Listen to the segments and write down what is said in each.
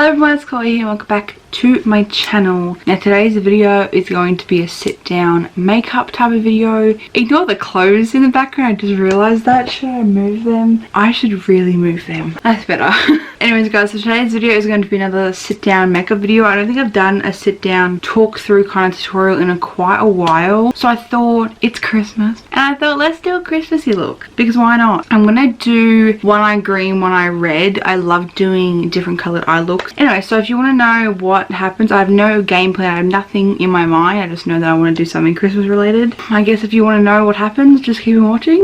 Hello everyone, it's Chloe here and welcome back to my channel. Now today's video is going to be a sit down makeup type of video. Ignore the clothes in the background, I just realised that. Should I move them? I should really move them. That's better. Anyways guys, so today's video is going to be another sit down makeup video. I don't think I've done a sit down talk through kind of tutorial in quite a while. So I thought it's Christmas and I thought let's do a Christmassy look because why not? I'm going to do one eye green, one eye red. I love doing different coloured eye looks. Anyway, so if you want to know what happens, I have no game plan, I have nothing in my mind, I just know that I want to do something Christmas related. I guess if you want to know what happens, just keep on watching.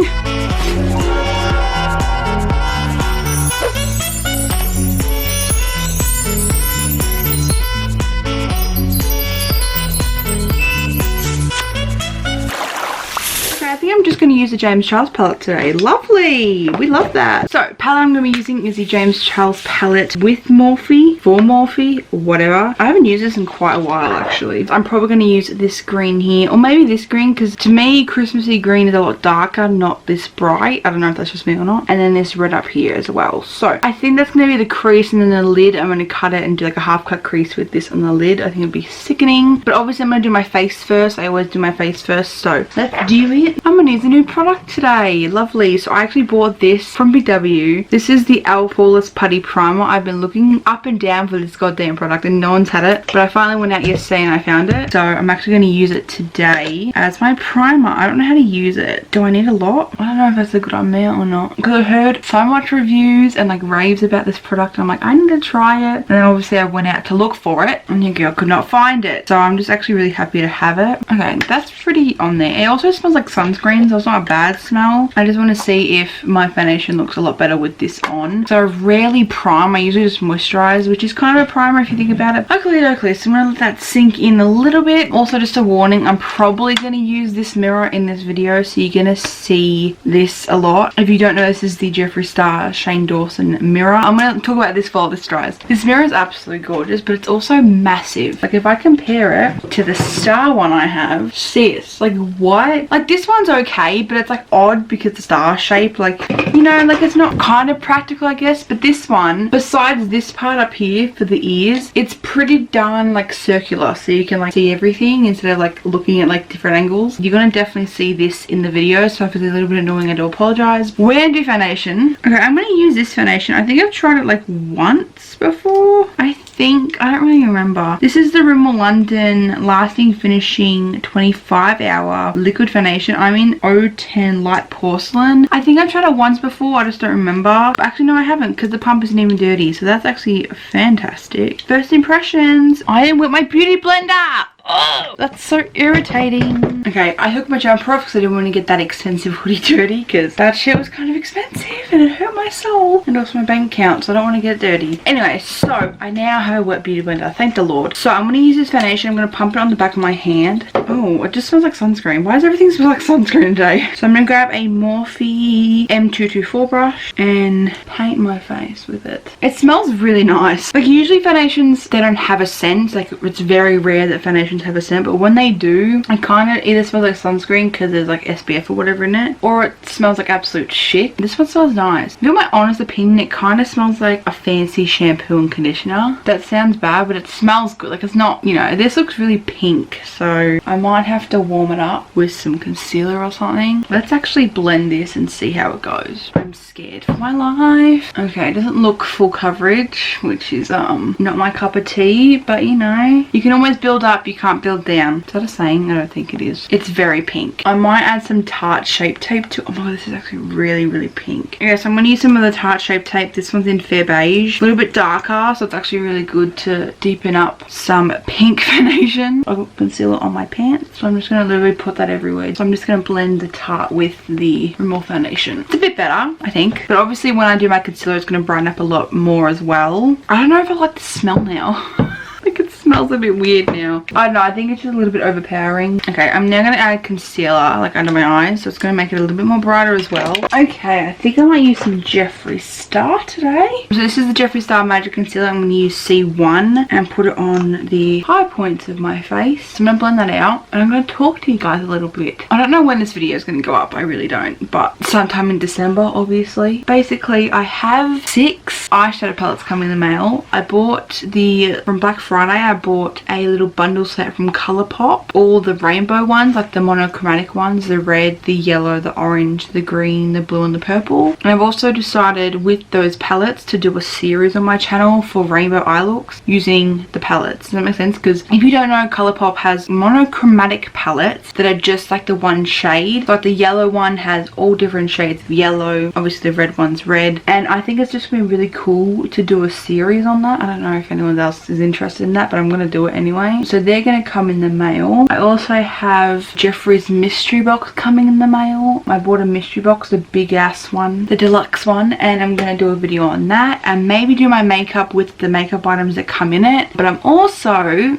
I think I'm just going to use the James Charles palette today. Lovely! We love that. So, palette I'm going to be using is the James Charles palette with Morphe, for Morphe, whatever. I haven't used this in quite a while actually. I'm probably going to use this green here, or maybe this green, because to me, Christmassy green is a lot darker, not this bright. I don't know if that's just me or not. And then this red up here as well. So, I think that's going to be the crease, and then the lid, I'm going to cut it and do like a half cut crease with this on the lid. I think it'd be sickening. But obviously I'm going to do my face first. I always do my face first. So, let's do it. I'm going to use a new product today. Lovely. So I actually bought this from BW. This is the Alcoholist Putty Primer. I've been looking up and down for this goddamn product and no one's had it. But I finally went out yesterday and I found it. So I'm actually going to use it today as my primer. I don't know how to use it. Do I need a lot? I don't know if that's a good idea or not. Because I've heard so much reviews and like raves about this product. I'm like, I need to try it. And then obviously I went out to look for it and your girl could not find it. So I'm just actually really happy to have it. Okay, that's pretty on there. It also smells like sunscreen. So it's not a bad smell. I just want to see if my foundation looks a lot better with this on. So I rarely prime. I usually just moisturize, which is kind of a primer if you think about it. Okay, so I'm going to let that sink in a little bit. Also, just a warning, I'm probably going to use this mirror in this video, so you're going to see this a lot. If you don't know, this is the Jeffree Star Shane Dawson mirror. I'm going to talk about this while this dries. This mirror is absolutely gorgeous, but it's also massive. Like if I compare it to the Star one I have, sis, like what? Like this one's okay, but it's like odd because the star shape, like, you know, like it's not kind of practical I guess. But this one, besides this part up here for the ears, it's pretty darn like circular, so you can like see everything instead of like looking at like different angles. You're gonna definitely see this in the video, so if it's a little bit annoying I do apologize. We're gonna do foundation. Okay, I'm gonna use this foundation. I think I've tried it like once before. I don't really remember. This is the Rimmel London Lasting Finishing 25-hour liquid foundation. I'm in 010 Light Porcelain. I think I've tried it once before, I just don't remember. But actually no, I haven't, because the pump isn't even dirty, so that's actually fantastic. First impressions, I am with my beauty blender. Oh, that's so irritating. Okay, I hooked my jumper off because I didn't want to get that expensive hoodie dirty, because that shit was kind of expensive and it hurt my soul and also my bank account, so I don't want to get it dirty. Anyway, so I now have a wet beauty blender, thank the Lord. So I'm going to use this foundation. I'm going to pump it on the back of my hand. Oh, it just smells like sunscreen. Why does everything smell like sunscreen today? So I'm going to grab a Morphe M224 brush and paint my face with it. It smells really nice. Like usually foundations, they don't have a scent. Like it's very rare that foundations have a scent, but when they do, it kind of either smells like sunscreen because there's like SPF or whatever in it, or it smells like absolute shit. This one smells nice. In my honest opinion, it kind of smells like a fancy shampoo and conditioner. That sounds bad, but it smells good. Like it's not, you know, this looks really pink, so I might have to warm it up with some concealer or something. Let's actually blend this and see how it goes. I'm scared for my life. Okay, it doesn't look full coverage, which is not my cup of tea, but you know, you can always build up, you can't build down. Is that a saying? I don't think it is. It's very pink. I might add some Tarte Shape Tape to, oh my god, this is actually really, really pink. Okay, so I'm going to use some of the Tarte Shape Tape. This one's in Fair Beige. A little bit darker, so it's actually really good to deepen up some pink foundation. I've got concealer on my pants, so I'm just going to literally put that everywhere. So I'm just going to blend the Tarte with the Rimmel foundation. It's a bit better, I think. But obviously when I do my concealer, it's going to brighten up a lot more as well. I don't know if I like the smell now. I can smell smells a bit weird now. I don't know, I think it's just a little bit overpowering. Okay, I'm now going to add concealer like under my eyes, so it's going to make it a little bit more brighter as well. Okay, I think I might use some Jeffree Star today. So this is the Jeffree Star Magic Concealer. I'm going to use C1 and put it on the high points of my face. So I'm going to blend that out and I'm going to talk to you guys a little bit. I don't know when this video is going to go up, I really don't, but sometime in December, obviously. Basically, I have 6 eyeshadow palettes coming in the mail. I bought from Black Friday, I bought a little bundle set from Colourpop. All the rainbow ones, like the monochromatic ones, the red, the yellow, the orange, the green, the blue and the purple. And I've also decided with those palettes to do a series on my channel for rainbow eye looks using the palettes. Does that make sense? Because if you don't know, Colourpop has monochromatic palettes that are just like the one shade. Like the yellow one has all different shades of yellow. Obviously the red one's red. And I think it's just been really cool to do a series on that. I don't know if anyone else is interested in that, but I'm going to do it anyway. So they're going to come in the mail. I also have Jeffree's mystery box coming in the mail. I bought a mystery box, the big ass one, the deluxe one, and I'm going to do a video on that and maybe do my makeup with the makeup items that come in it. But I'm also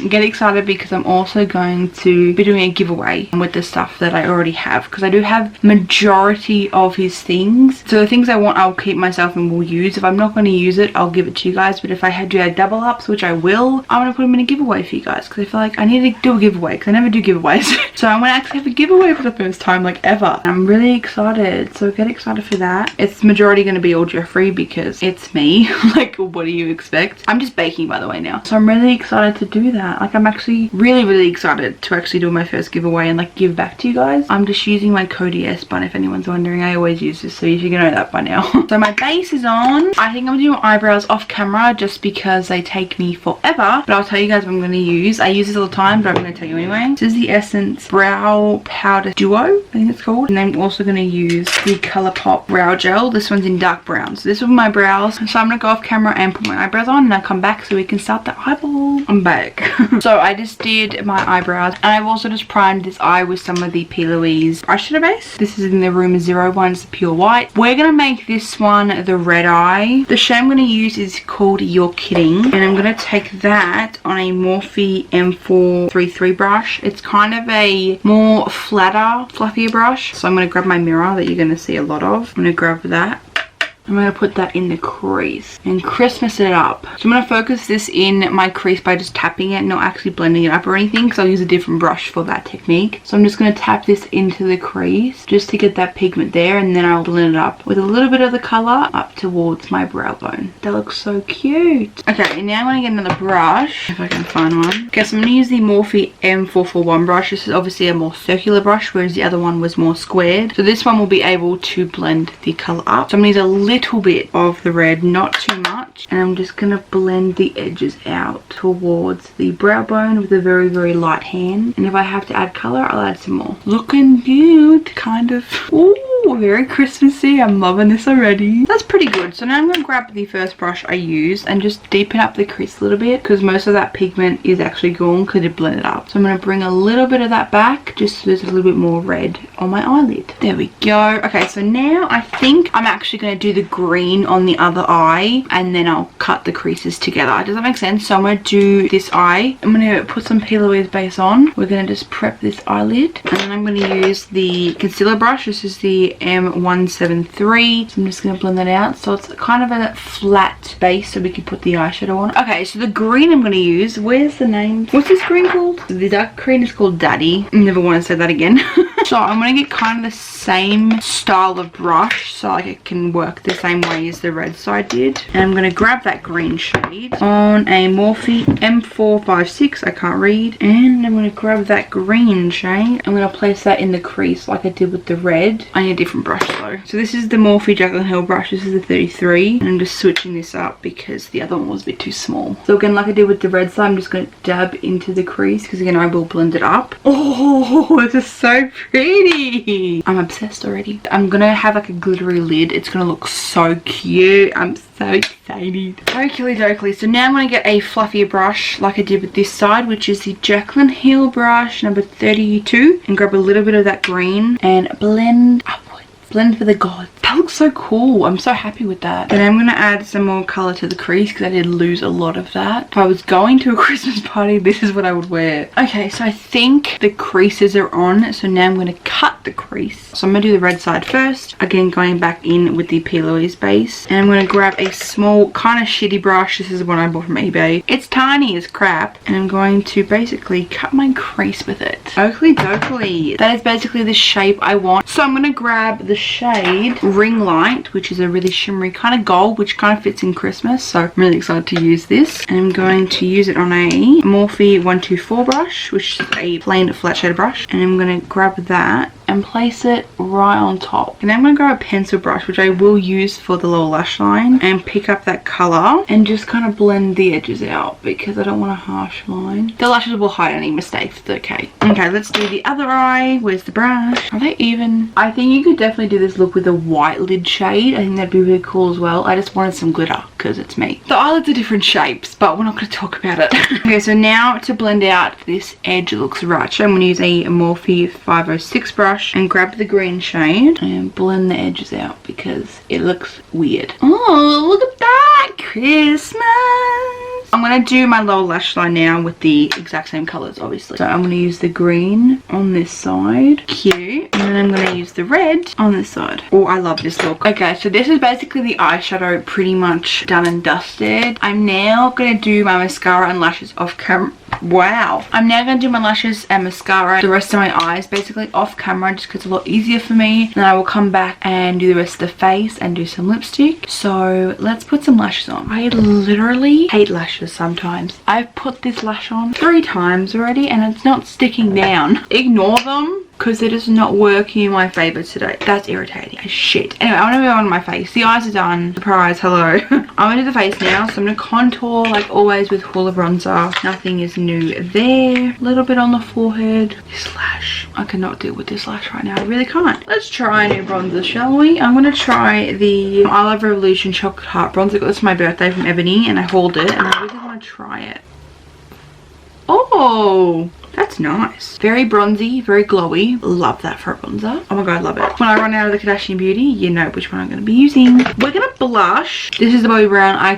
get excited because I'm also going to be doing a giveaway with the stuff that I already have, because I do have majority of his things. So the things I want, I'll keep myself and will use. If I'm not going to use it, I'll give it to you guys. But if I had to add double ups, which I will, I'm going to put them in a giveaway for you guys, because I feel like I need to do a giveaway because I never do giveaways. So I'm going to actually have a giveaway for the first time like ever. I'm really excited, so get excited for that. It's majority going to be all Jeffree because it's me. Like, what do you expect? I'm just baking, by the way, now, so I'm really excited to do that. Like, I'm actually really excited to actually do my first giveaway and like give back to you guys. I'm just using my Coty Airspun, if anyone's wondering. I always use this, so you should know that by now. So my base is on. I think I'm gonna do my eyebrows off camera just because they take me forever, but I'll tell you guys what I'm going to use. I use this all the time, but I'm going to tell you anyway. This is the Essence Brow Powder Duo, I think it's called. And I'm also going to use the Colourpop Brow Gel. This one's in dark brown. So this is my brows. So I'm going to go off camera and put my eyebrows on, and I'll come back so we can start the eyeball. I'm back. So I just did my eyebrows, and I've also just primed this eye with some of the P.Louise eyeshadow base. This is in the Room 01, it's the pure white. We're going to make this one the red eye. The shade I'm going to use is called You're Kidding, and I'm going to take that on a Morphe M433 brush. It's kind of a more flatter, fluffier brush. So I'm going to grab my mirror that you're going to see a lot of. I'm going to grab that. I'm going to put that in the crease and Christmas it up. So I'm going to focus this in my crease by just tapping it, not actually blending it up or anything, because I'll use a different brush for that technique. So I'm just going to tap this into the crease just to get that pigment there, and then I'll blend it up with a little bit of the colour up towards my brow bone. That looks so cute. Okay, and now I'm going to get another brush, if I can find one. Okay, so I'm going to use the Morphe M441 brush. This is obviously a more circular brush, whereas the other one was more squared. So this one will be able to blend the colour up. So I'm going to use a little bit of the red, not too much, and I'm just going to blend the edges out towards the brow bone with a very light hand, and if I have to add colour, I'll add some more. Looking cute, kind of. Ooh, very Christmassy. I'm loving this already. That's pretty good. So now I'm going to grab the first brush I used and just deepen up the crease a little bit, because most of that pigment is actually gone because it blended up. So I'm going to bring a little bit of that back just so there's a little bit more red on my eyelid. There we go. Okay, so now I think I'm actually going to do the green on the other eye, and then I'll cut the creases together. Does that make sense? So I'm going to do this eye. I'm going to put some P.Louise base on. We're going to just prep this eyelid, and then I'm going to use the concealer brush. This is the M173. So I'm just going to blend that out so it's kind of a flat base so we can put the eyeshadow on. Okay, so the green I'm going to use, where's the name? What's this green called? The dark green is called Daddy. I never want to say that again. So I'm going to get kind of the same style of brush so like it can work the same way as the red side did. And I'm going to grab that green shade on a Morphe M456, I can't read, and I'm going to grab that green shade. I'm going to place that in the crease like I did with the red. I need a different brush though. So this is the Morphe Jaclyn Hill brush. This is the 33, and I'm just switching this up because the other one was a bit too small. So again, like I did with the red side, I'm just going to dab into the crease because again I will blend it up. Oh, this is so pretty. I'm obsessed already. I'm going to have like a glittery lid. It's going to look so cute. I'm so excited. Oakley dokley. So now I'm going to get a fluffier brush like I did with this side, which is the Jaclyn Hill brush number 32, and grab a little bit of that green and blend upwards. Blend for the gods. That looks so cool. I'm so happy with that. Then I'm going to add some more colour to the crease because I did lose a lot of that. If I was going to a Christmas party, this is what I would wear. Okay, so I think the creases are on. So now I'm going to cut the crease. So I'm going to do the red side first. Again, going back in with the P.Louise base. And I'm going to grab a small kind of shitty brush. This is one I bought from eBay. It's tiny as crap. And I'm going to basically cut my crease with it. Oakley dokley. That is basically the shape I want. So I'm going to grab the shade Ring Light, which is a really shimmery kind of gold, which kind of fits in Christmas. So I'm really excited to use this. And I'm going to use it on a Morphe 124 brush, which is a plain flat shade brush. And I'm going to grab that and place it right on top. And then I'm going to grab a pencil brush, which I will use for the lower lash line, and pick up that colour and just kind of blend the edges out because I don't want a harsh line. The lashes will hide any mistakes. It's okay. Okay, let's do the other eye. Where's the brush? Are they even? I think you could definitely do this look with a white lid shade. I think that'd be really cool as well. I just wanted some glitter because it's me. The eyelids are different shapes, but we're not going to talk about it. Okay, so now to blend out this edge looks right. So I'm going to use a Morphe 506 brush and grab the green shade and blend the edges out because it looks weird. Oh, look at that! Christmas! I'm going to do my lower lash line now with the exact same colours, obviously. So I'm going to use the green on this side. Cute. And then I'm going to use the red on this side. Oh, I love this look. Okay, so this is basically the eyeshadow pretty much done and dusted. I'm now going to do my mascara and lashes off camera. Wow. I'm now going to do my lashes and mascara, the rest of my eyes basically off camera just because it's a lot easier for me. And I will come back and do the rest of the face and do some lipstick. So let's put some lashes on. I literally hate lashes sometimes. I've put this lash on 3 times already and it's not sticking down. Ignore them because they're just not working in my favour today. That's irritating as shit. Anyway, I want to move on to my face. The eyes are done. Surprise, hello. I'm going to do the face now. So I'm going to contour like always with Hoola bronzer. Nothing is new there. A little bit on the forehead. This lash. I cannot deal with this lash right now. I really can't. Let's try a new bronzer, shall we? I'm going to try the I Love Revolution Chocolate Heart bronzer. I got this for my birthday from Ebony and I hauled it and I really want to try it. Oh, that's nice. Very bronzy, very glowy. Love that for a bronzer. Oh my god, I love it. When I run out of the Kardashian Beauty, you know which one I'm going to be using. We're going to blush. This is the Bobbi Brown. I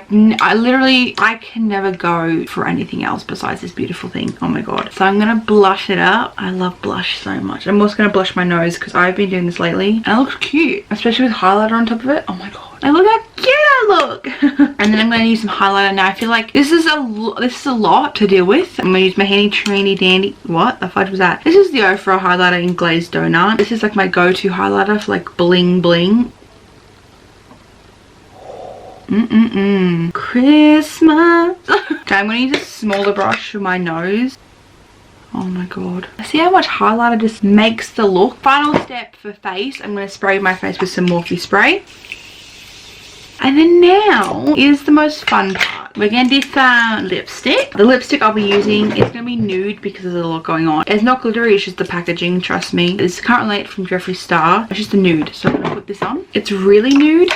can never go for anything else besides this beautiful thing. Oh my god. So I'm going to blush it up. I love blush so much. I'm also going to blush my nose because I've been doing this lately. And it looks cute, especially with highlighter on top of it. Oh my god. And look how cute I look. And then I'm going to use some highlighter now. I feel like this is a lot to deal with. I'm going to use my handy trandy dandy. What the fudge was that? This is the Ofra highlighter in Glazed Donut. This is like my go-to highlighter for like bling bling. Christmas. Okay, I'm going to use a smaller brush for my nose. Oh my god. See how much highlighter just makes the look. Final step for face. I'm going to spray my face with some Morphe spray. And then now is the most fun part. We're going to do some lipstick. The lipstick I'll be using is going to be nude because there's a lot going on. It's not glittery, it's just the packaging, trust me. It's Current Late from Jeffree Star. It's just a nude, so I'm going to put this on. It's really nude,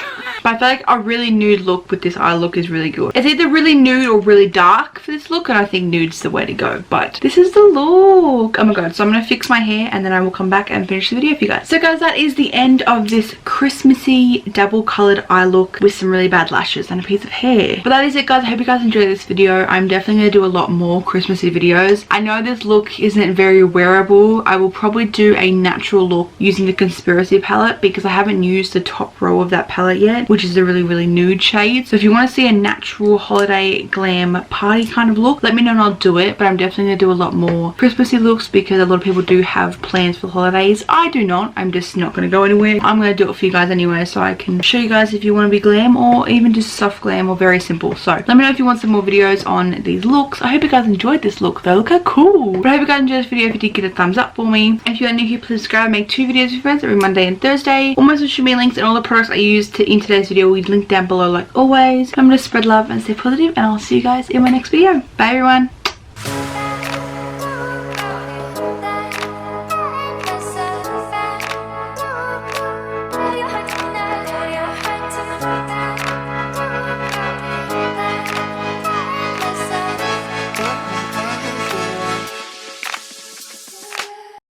but I feel like a really nude look with this eye look is really good. It's either really nude or really dark for this look, and I think nude's the way to go. But this is the look. Oh my god, so I'm going to fix my hair and then I will come back and finish the video for you guys. So guys, that is the end of this Christmassy double coloured eye look with some really bad lashes and a piece of hair. But that is it guys. I hope you guys enjoyed this video. I'm definitely going to do a lot more Christmassy videos. I know this look isn't very wearable. I will probably do a natural look using the Conspiracy palette because I haven't used the top row of that palette yet, which is a really nude shade. So if you want to see a natural holiday glam party kind of look, let me know and I'll do it. But I'm definitely going to do a lot more Christmassy looks because a lot of people do have plans for the holidays. I do not. I'm just not going to go anywhere. I'm going to do it for you guys anyway so I can show you guys if you want to be glam or even just soft glam or very simple. So let me know if you want some more videos on these looks. I hope you guys enjoyed this look though. Look how cool. But I hope you guys enjoyed this video. If you did, give it a thumbs up for me. If you are new here, please subscribe. I make 2 videos with you friends every Monday and Thursday. All my social media links and all the products I used in today's video will be linked down below like always. I'm going to spread love and stay positive and I'll see you guys in my next video. Bye everyone.